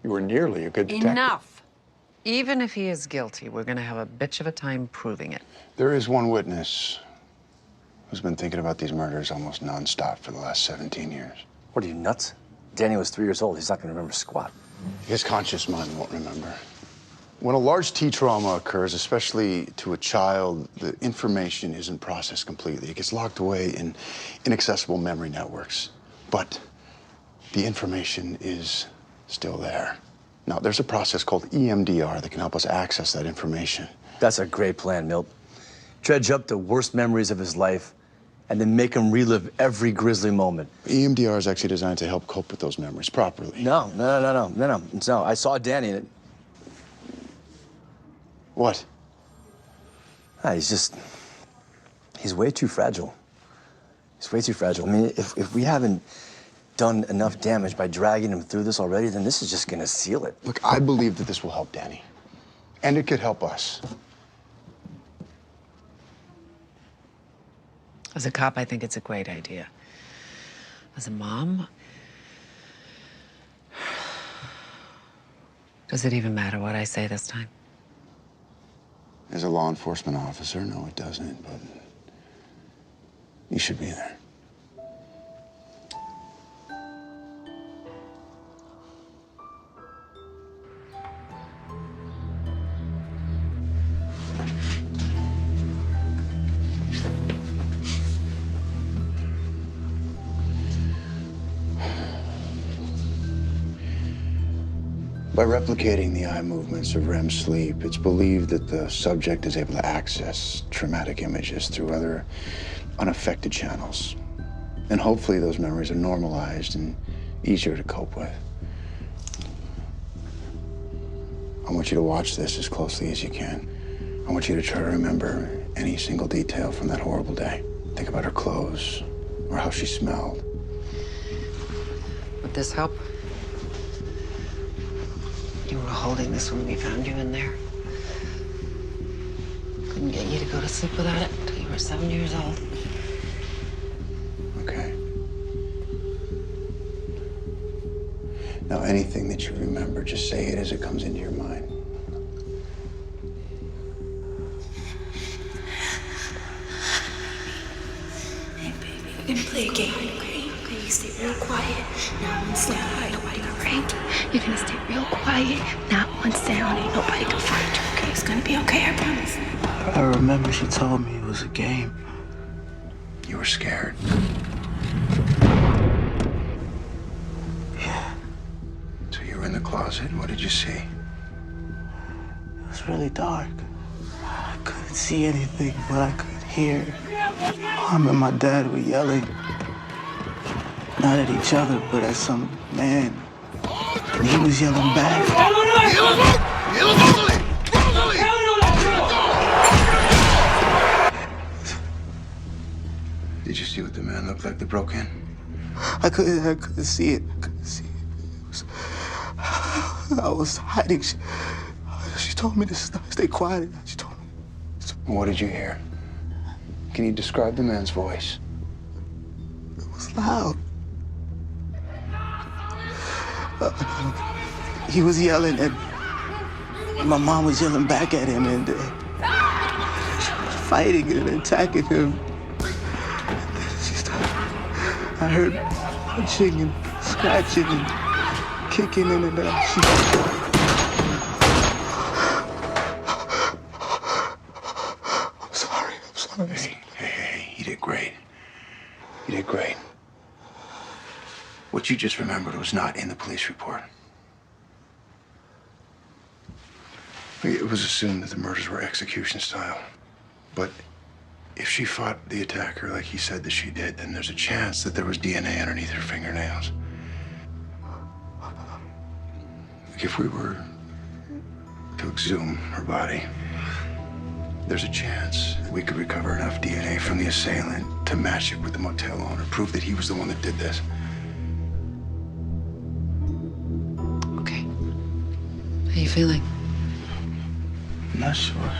You were nearly a good detective. Enough. Even if he is guilty, we're going to have a bitch of a time proving it. There is one witness who's been thinking about these murders almost nonstop for the last 17 years. What are you, nuts? Danny was 3 years old. He's not going to remember squat. His conscious mind won't remember. When a large T trauma occurs, especially to a child, the information isn't processed completely. It gets locked away in inaccessible memory networks. But the information is still there. Now, there's a process called emdr that can help us access that information. That's a great plan, Milt. Dredge up the worst memories of his life and then make him relive every grisly moment. emdr is actually designed to help cope with those memories properly. No. I saw Danny and it... What? He's way too fragile. He's way too fragile. I mean, if we haven't done enough damage by dragging him through this already, then this is just gonna seal it. Look, I believe that this will help Danny. And it could help us. As a cop, I think it's a great idea. As a mom, does it even matter what I say this time? As a law enforcement officer, no, it doesn't, but you should be there. By replicating the eye movements of REM sleep, it's believed that the subject is able to access traumatic images through other unaffected channels. And hopefully those memories are normalized and easier to cope with. I want you to watch this as closely as you can. I want you to try to remember any single detail from that horrible day. Think about her clothes or how she smelled. Would this help? You were holding this when we found you in there. Couldn't get you to go to sleep without it until you were 7 years old. Okay. Now, anything that you remember, just say it as it comes into your mind. Hey, baby, we're gonna play a game, okay? Okay, you stay real quiet. Not one sound, ain't nobody can find you. You're gonna stay real quiet. Not one sound, ain't nobody can find you, okay? It's gonna be okay, I promise. I remember she told me it was a game. You were scared. Yeah, So you were in the closet. What did you see? it was really dark. I couldn't see anything, but I could hear. Mom and my dad were yelling. Not at each other, but at some man. And he was yelling back. Did you see what the man looked like that broke in? I couldn't see it. I couldn't see it. I was hiding. She told me to stay quiet. She told me. What did you hear? Can you describe the man's voice? It was loud. He was yelling, and my mom was yelling back at him, and she was fighting and attacking him. And then she started. I heard punching and scratching and kicking in and out. I'm sorry. Hey, you did great. You did great. What you just remembered was not in the police report. It was assumed that the murders were execution style. But if she fought the attacker like he said that she did, then there's a chance that there was DNA underneath her fingernails. Like if we were to exhume her body, there's a chance we could recover enough DNA from the assailant to match it with the motel owner, prove that he was the one that did this. Okay. How you feeling? I'm not sure.